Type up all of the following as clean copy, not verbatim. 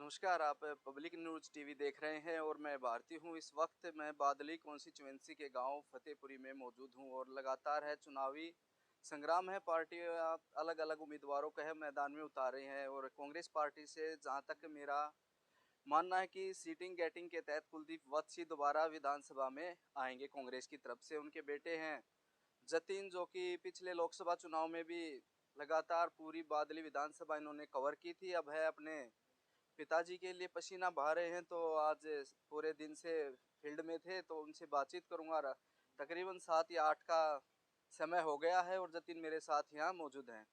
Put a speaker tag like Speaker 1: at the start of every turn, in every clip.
Speaker 1: नमस्कार, आप public news TV देख रहे हैं और मैं भारती हूँ। इस वक्त मैं बादली कॉन्स्टिट्यूएंसी के गांव फतेहपुरी में मौजूद हूँ और लगातार है चुनावी संग्राम है। पार्टियां अलग-अलग उम्मीदवारों को है मैदान में उतारे हैं और कांग्रेस पार्टी से जहां तक मेरा मानना है कि सीटिंग गेटिंग के तहत कुलदीप वत्स ही दोबारा विधानसभा में आएंगे। कांग्रेस की तरफ से उनके बेटे हैं जतिन, जो कि पिछले लोकसभा चुनाव में भी लगातार पूरी बादली विधानसभा इन्होंने कवर की थी। अब है अपने पिताजी के लिए पसीना बहा रहे हैं, तो आज पूरे दिन से फील्ड में थे तो उनसे बातचीत करूंगा। तकरीबन 7 या 8 का समय हो गया है और जतिन मेरे साथ यहाँ मौजूद हैं।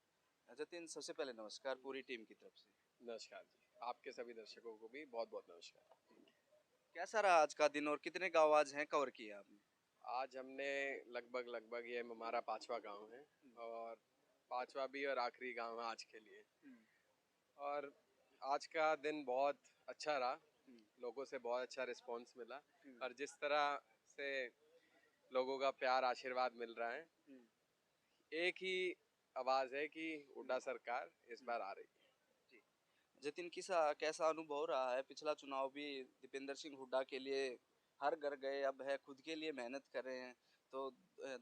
Speaker 1: जतिन, सबसे पहले नमस्कार पूरी टीम की तरफ से।
Speaker 2: नमस्कार जी, आपके सभी दर्शकों को भी बहुत बहुत नमस्कार।
Speaker 1: कैसा रहा आज का दिन और कितने गाँव आज हैं कवर किए आपने?
Speaker 2: आज हमने लगभग लगभग ये हमारा 5वां गांव है और 5वां भी और आखिरी गांव है आज के लिए। और आज का दिन बहुत अच्छा रहा, लोगों से बहुत अच्छा रिस्पांस मिला और जिस तरह से लोगों का प्यार आशीर्वाद मिल रहा है, एक ही आवाज़ है कि हुड्डा सरकार इस बार आ रही है।
Speaker 1: जी। जतिन, कैसा अनुभव रहा है? पिछला चुनाव भी दीपेंद्र सिंह हुड्डा के लिए हर घर गए, अब है खुद के लिए मेहनत कर रहे हैं, तो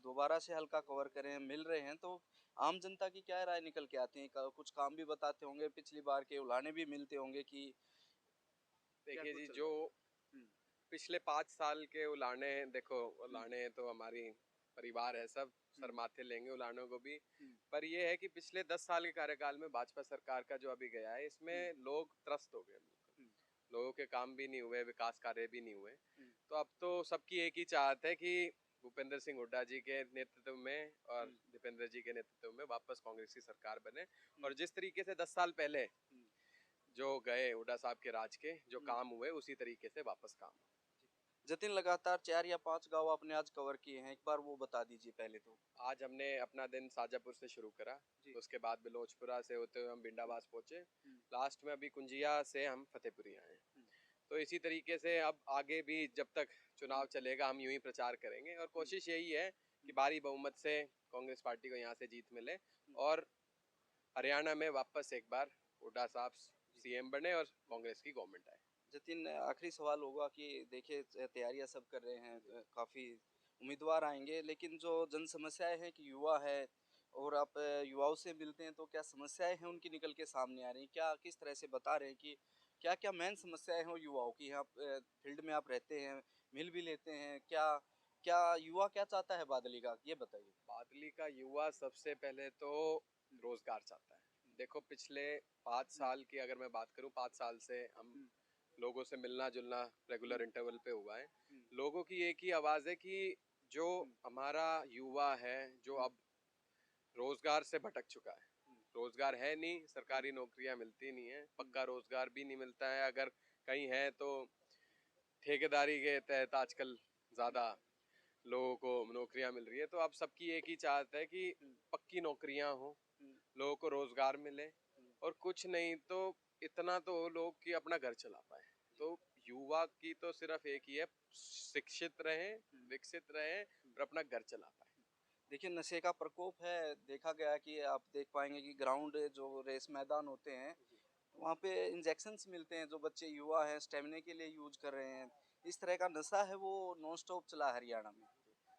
Speaker 1: दोबारा से हल्का कवर करें मिल रहे हैं, तो आम जनता की क्या राय निकल के आती है? कुछ काम भी बताते होंगे, पिछली बार के उलाहने भी मिलते होंगे कि क्या
Speaker 2: देखिए
Speaker 1: कुछ
Speaker 2: जी,
Speaker 1: चल
Speaker 2: जो
Speaker 1: रहा है? हम्म,
Speaker 2: पिछले 5 साल के उलाने, देखो उलाने तो हमारी परिवार है, सब सर
Speaker 1: हम्म,
Speaker 2: माथे लेंगे उलानों को भी।
Speaker 1: हम्म,
Speaker 2: पर ये है कि पिछले 10 साल के कार्यकाल में भाजपा सरकार का जो अभी गया है,
Speaker 1: हम्म,
Speaker 2: इसमें लोग त्रस्त हो गए बिल्कुल।
Speaker 1: हम्म,
Speaker 2: लोगों के काम भी नहीं हुए, विकास कार्य भी नहीं हुए।
Speaker 1: हम्म,
Speaker 2: तो अब तो सबकी एक ही चाहत है कि भूपेंद्र सिंह हुड्डा जी के नेतृत्व में और
Speaker 1: हम्म,
Speaker 2: दीपेंद्र जी के नेतृत्व में वापस कांग्रेस की सरकार बने।
Speaker 1: हम्म,
Speaker 2: और जिस तरीके से 10 साल पहले
Speaker 1: हम्म,
Speaker 2: जो गए हुड्डा साहब के राज के जो
Speaker 1: हम्म।
Speaker 2: काम हुए, उसी तरीके से वापस काम हो।
Speaker 1: जतिन, लगातार 4 या 5 गांव आपने आज कवर किए हैं, एक बार वो बता दीजिए पहले तो।
Speaker 2: आज हमने अपना दिन शाजापुर से शुरू करा,
Speaker 1: जी।
Speaker 2: उसके बाद बिलोचपुरा से होते हुए हम बिंडावास पहुंचे,
Speaker 1: हम्म,
Speaker 2: लास्ट में अभी कुंजिया से हम फतेहपुरी आए।
Speaker 1: हम्म,
Speaker 2: तो इसी तरीके से अब आगे भी जब तक
Speaker 1: हम्म,
Speaker 2: चुनाव चलेगा हम यूं ही प्रचार करेंगे और
Speaker 1: हम्म,
Speaker 2: कोशिश यही है कि
Speaker 1: हम्म,
Speaker 2: भारी बहुमत से कांग्रेस पार्टी को यहाँ से जीत मिले
Speaker 1: हम्म,
Speaker 2: और हरियाणा में वापस एक बार हुड्डा साहब
Speaker 1: जी।
Speaker 2: सीएम बने और कांग्रेस की गवर्नमेंट आए।
Speaker 1: जतिन, आखिरी सवाल होगा कि देखिए तैयारियां सब कर रहे हैं, काफ़ी उम्मीदवार आएंगे, लेकिन जो जन समस्याएं हैं कि युवा है और आप युवाओं से मिलते हैं, तो क्या समस्याएं हैं उनकी निकल के सामने आ रही हैं? क्या किस तरह से बता रहे हैं कि क्या क्या मेन समस्याएं हैं युवाओं की? यहाँ फील्ड में आप रहते हैं, मिल भी लेते हैं, क्या क्या युवा क्या चाहता है बादली का, ये बताइए।
Speaker 2: बादली का युवा सबसे पहले तो
Speaker 1: हम्म,
Speaker 2: रोजगार चाहता है।
Speaker 1: हम्म,
Speaker 2: देखो पिछले 5 साल की अगर मैं बात करूं, 5 साल से हम
Speaker 1: हम्म,
Speaker 2: लोगों से मिलना जुलना रेगुलर
Speaker 1: हम्म,
Speaker 2: इंटरवल पे हुआ है।
Speaker 1: हम्म,
Speaker 2: लोगों की एक ही आवाज़ है कि जो
Speaker 1: हम्म,
Speaker 2: हमारा युवा है, जो
Speaker 1: हम्म,
Speaker 2: अब रोजगार से भटक चुका है,
Speaker 1: हम्म,
Speaker 2: रोजगार है नहीं,
Speaker 1: हम्म,
Speaker 2: सरकारी नौकरियां मिलती नहीं है,
Speaker 1: हम्म,
Speaker 2: पक्का रोजगार भी नहीं मिलता है, अगर कहीं है तो ठेकेदारी के तहत आजकल ज़्यादा लोगों को नौकरियां मिल रही है। तो अब सबकी एक ही चाहत है कि
Speaker 1: हम्म,
Speaker 2: पक्की नौकरियां हो,
Speaker 1: हम्म,
Speaker 2: लोगों को रोजगार मिले
Speaker 1: हम्म,
Speaker 2: और कुछ नहीं तो इतना तो हो लोग कि अपना घर चला पाए।
Speaker 1: जी,
Speaker 2: तो युवा की तो सिर्फ एक ही है, शिक्षित रहें,
Speaker 1: हम्म,
Speaker 2: विकसित रहें
Speaker 1: हम्म।
Speaker 2: और अपना घर चला पाए।
Speaker 1: देखिए, नशे का प्रकोप है, देखा गया कि आप देख पाएंगे कि ग्राउंड जो रेस मैदान होते हैं, वहाँ पे इंजेक्शंस मिलते हैं, जो बच्चे युवा हैं स्टेमिना के लिए यूज कर रहे हैं। इस तरह का नशा है वो नॉन स्टॉप चला है हरियाणा में।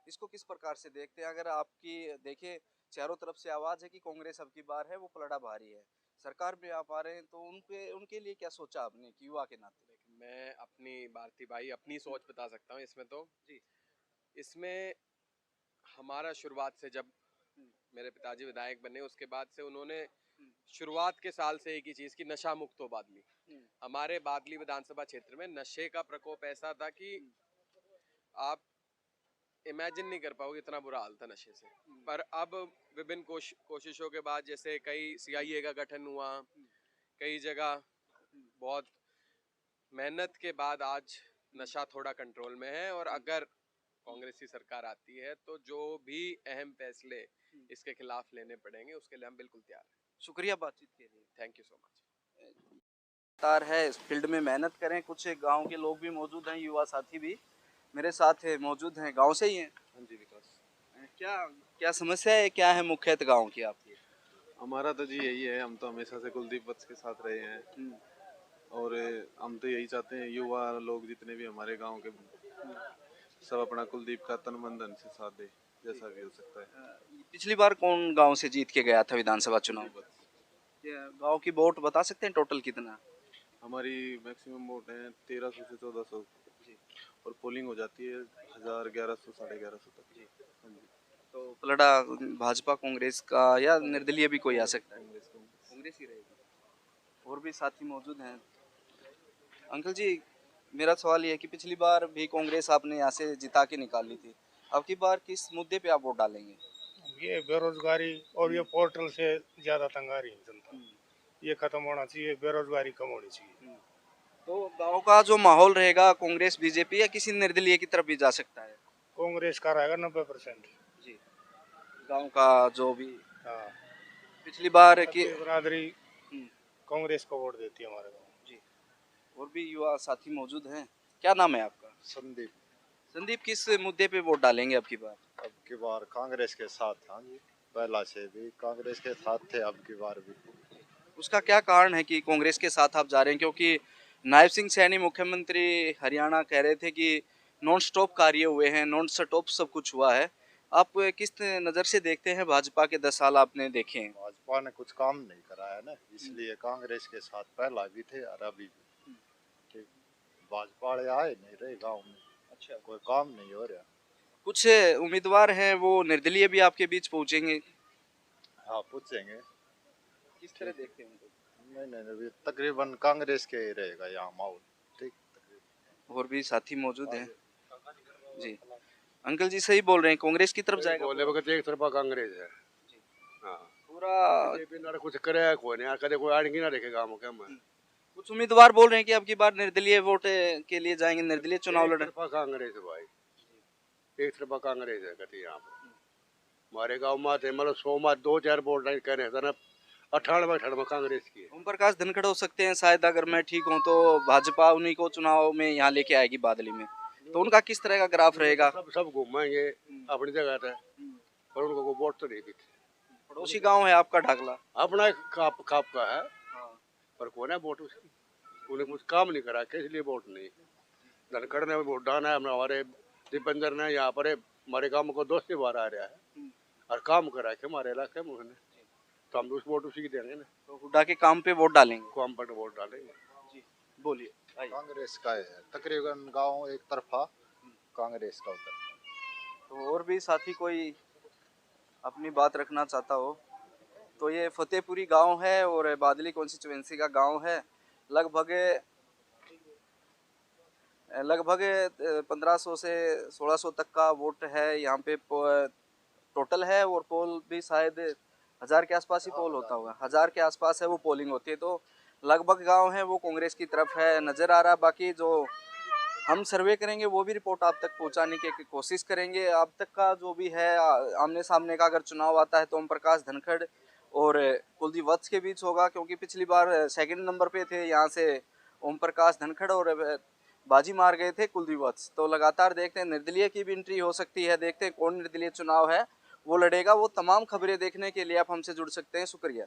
Speaker 1: इसको किस प्रकार से देखते हैं? अगर आपकी देखिए चारों तरफ से आवाज़ है कि कांग्रेस अब की बार है वो पलड़ा भारी है, सरकार में आप आ रहे हैं, तो उनके उनके लिए क्या सोचा आपने कि युवा के नाते?
Speaker 2: लेकिन मैं अपनी भारती भाई अपनी
Speaker 1: हम्म,
Speaker 2: सोच बता सकता हूँ इसमें। तो
Speaker 1: जी।
Speaker 2: इसमें हमारा शुरुआत से जब
Speaker 1: हम्म,
Speaker 2: मेरे पिताजी विधायक बने उसके बाद से उन्होंने
Speaker 1: हम्म,
Speaker 2: शुरुआत के साल से एक ही चीज़ की, नशा मुक्त हो बादली।
Speaker 1: हम्म,
Speaker 2: हमारे बादली विधानसभा क्षेत्र में नशे का प्रकोप ऐसा था कि
Speaker 1: हम्म,
Speaker 2: आप इमेजिन नहीं कर पाओगे, इतना बुरा हाल था नशे से।
Speaker 1: हम्म,
Speaker 2: पर अब विभिन्न कोशिशों के बाद, जैसे कई सीआईए का गठन हुआ,
Speaker 1: हम्म,
Speaker 2: कई जगह
Speaker 1: हम्म,
Speaker 2: बहुत मेहनत के बाद आज
Speaker 1: हम्म,
Speaker 2: नशा थोड़ा कंट्रोल में है। और
Speaker 1: हम्म,
Speaker 2: अगर
Speaker 1: हम्म,
Speaker 2: कांग्रेस की सरकार आती है तो जो भी अहम फैसले
Speaker 1: हम्म।
Speaker 2: इसके खिलाफ लेने पड़ेंगे उसके लिए हम बिल्कुल तैयार हैं।
Speaker 1: शुक्रिया बातचीत के लिए।
Speaker 2: Thank you so much.
Speaker 1: तार है इस फील्ड में मेहनत करें, कुछ गांव के लोग भी मौजूद हैं, युवा साथी भी मेरे साथ है मौजूद हैं, गांव से ही हैं।
Speaker 3: हाँ जी, विकास।
Speaker 1: क्या क्या समस्या है, क्या है मुख्यतः गांव की आपकी?
Speaker 3: हमारा तो जी यही है, हम तो हमेशा से कुलदीप वत्स के साथ रहे हैं
Speaker 1: हम्म,
Speaker 3: और हम तो यही चाहते हैं युवा लोग जितने भी हमारे गांव के सब अपना कुलदीप का तन मन धन से साथ दे, जैसा भी हो सकता है।
Speaker 1: पिछली बार कौन गांव से जीत के गया था विधानसभा चुनाव? ये गांव की वोट बता सकते हैं टोटल कितना?
Speaker 3: हमारी मैक्सिमम वोट है 1300 से 1400
Speaker 1: जी।
Speaker 3: और पोलिंग हो जाती है 1000 1100 1150 तक।
Speaker 1: जी।
Speaker 3: हाँ जी।
Speaker 1: तो पलड़ा भाजपा कांग्रेस का या निर्दलीय भी कोई आ सकता है?
Speaker 3: कांग्रेस
Speaker 1: कांग्रेस ही रहेगी। और भी साथी मौजूद हैं। अंकल जी, मेरा सवाल ये है कि पिछली बार भी कांग्रेस आपने यहाँ से जिता के निकाली थी। अब की बार किस मुद्दे पे आप वोट डालेंगे?
Speaker 4: ये बेरोजगारी और ये पोर्टल से ज्यादा तंग आ रही है जनता। ये खत्म होना चाहिए, बेरोजगारी कम होनी चाहिए।
Speaker 1: तो गांव का जो माहौल रहेगा कांग्रेस बीजेपी या किसी निर्दलीय की तरफ भी जा सकता है?
Speaker 4: कांग्रेस का रहेगा 90%।
Speaker 1: जी। गांव का जो भी
Speaker 4: हाँ,
Speaker 1: पिछली बार की।
Speaker 4: सबकी बरादरी
Speaker 1: हम्म,
Speaker 4: कांग्रेस को वोट देती है हमारे गाँव।
Speaker 1: जी। और भी युवा साथी मौजूद हैं। क्या नाम है आपका?
Speaker 5: संदीप।
Speaker 1: संदीप, किस मुद्दे पे वोट डालेंगे अब की बार?
Speaker 5: अब की बार कांग्रेस के साथ। हाँ जी, पहला से भी कांग्रेस के साथ थे, अब की बार भी।
Speaker 1: उसका क्या कारण है कि कांग्रेस के साथ आप जा रहे हैं? क्योंकि नायब सिंह सैनी मुख्यमंत्री हरियाणा कह रहे थे कि नॉन स्टॉप कार्य हुए हैं, नॉन स्टॉप सब कुछ हुआ है। आप किस नज़र से देखते हैं? भाजपा के 10 साल आपने देखे हैं।
Speaker 5: भाजपा ने कुछ काम नहीं करा है ना, इसलिए कांग्रेस के साथ पहला भी थे और अभी भी। ठीक, भाजपा वाले आए नहीं रहे गांव में,
Speaker 1: अच्छा।
Speaker 5: कोई काम नहीं हो रहा।
Speaker 1: कुछ उम्मीदवार हैं वो निर्दलीय भी आपके बीच पहुंचेंगे?
Speaker 5: हाँ, पूछेंगे।
Speaker 1: किस तरह देखते हैं उनको?
Speaker 5: नहीं नहीं, अभी तकरीबन कांग्रेस के ही रहेगा यहाँ माहौल। ठीक, तकरीबन।
Speaker 1: और भी साथी मौजूद हैं। जी। अंकल जी सही बोल रहे हैं, कांग्रेस की तरफ जाएगा?
Speaker 6: बोले वक्त एक तरफा कांग्रेस है। हाँ,
Speaker 1: पूरा
Speaker 6: बीजेपी ना कुछ करे कोई नहीं, कदे कोई आड़गी ना रखे गाँव के में।
Speaker 1: कुछ उम्मीदवार बोल रहे हैं कि अब की बार निर्दलीय वोट के लिए जाएंगे, निर्दलीय चुनाव
Speaker 6: एक
Speaker 1: लड़े।
Speaker 6: तरफा कांग्रेस है भाई, एक तरफा कांग्रेस है कहते यहाँ पे। हमारे गाँव में थे मतलब 100 में 2-4 वोट नहीं कह रहे थे ना, 98 कांग्रेस की है।
Speaker 1: ओम प्रकाश धनखड़ हो सकते हैं शायद, अगर मैं ठीक हूँ तो भाजपा उन्हीं को चुनाव में यहाँ लेके आएगी बादली में। तो उनका किस तरह का ग्राफ रहेगा?
Speaker 6: सब घूमेंगे अपनी जगह पे, पर उनको कोई वोट तो नहीं देते।
Speaker 1: पड़ोसी गांव है आपका ढाकला।
Speaker 6: अपना एक खाप खाप का है, पर कौन है वोट उसकी? उन्हें कुछ काम नहीं करा के इसलिए वोट नहीं। धनखड़ ने वोट डाला है, हमारे दीपेंद्र ने यहाँ पर हमारे गाँव को 2 से बार आ रहा है और काम करा के हमारे इलाके में उन्होंने, तो हम उस वोट उसी की देंगे ना।
Speaker 1: तो हुड्डा के काम पे वोट डालेंगे?
Speaker 6: काम पर वोट डालेंगे।
Speaker 1: जी बोलिए। आइए।
Speaker 5: कांग्रेस का है तकरीबन गांव एक तरफा, कांग्रेस का उधर।
Speaker 1: तो और भी साथी कोई अपनी बात रखना चाहता हो तो ये फतेहपुरी गांव है और बादली कॉन्स्टिट्यूएंसी का गांव है। लगभग 1500 से 1600 तक का वोट है यहाँ पे टोटल है। और पोल भी शायद 1000 के आसपास ही पोल होता होगा, 1000 के आसपास है वो पोलिंग होती है। तो लगभग गांव है वो कांग्रेस की तरफ है नज़र आ रहा। बाकी जो हम सर्वे करेंगे वो भी रिपोर्ट आप तक पहुंचाने की कोशिश करेंगे। अब तक का जो भी है आमने सामने का अगर चुनाव आता है तो ओम प्रकाश धनखड़ और कुलदीप वत्स के बीच होगा, क्योंकि पिछली बार सेकंड नंबर पे थे यहाँ से ओम प्रकाश धनखड़ और बाजी मार गए थे कुलदीप वत्स। तो लगातार देखते हैं निर्दलीय की भी एंट्री हो सकती है, देखते हैं कौन निर्दलीय चुनाव है वो लड़ेगा। वो तमाम खबरें देखने के लिए आप हमसे जुड़ सकते हैं। शुक्रिया।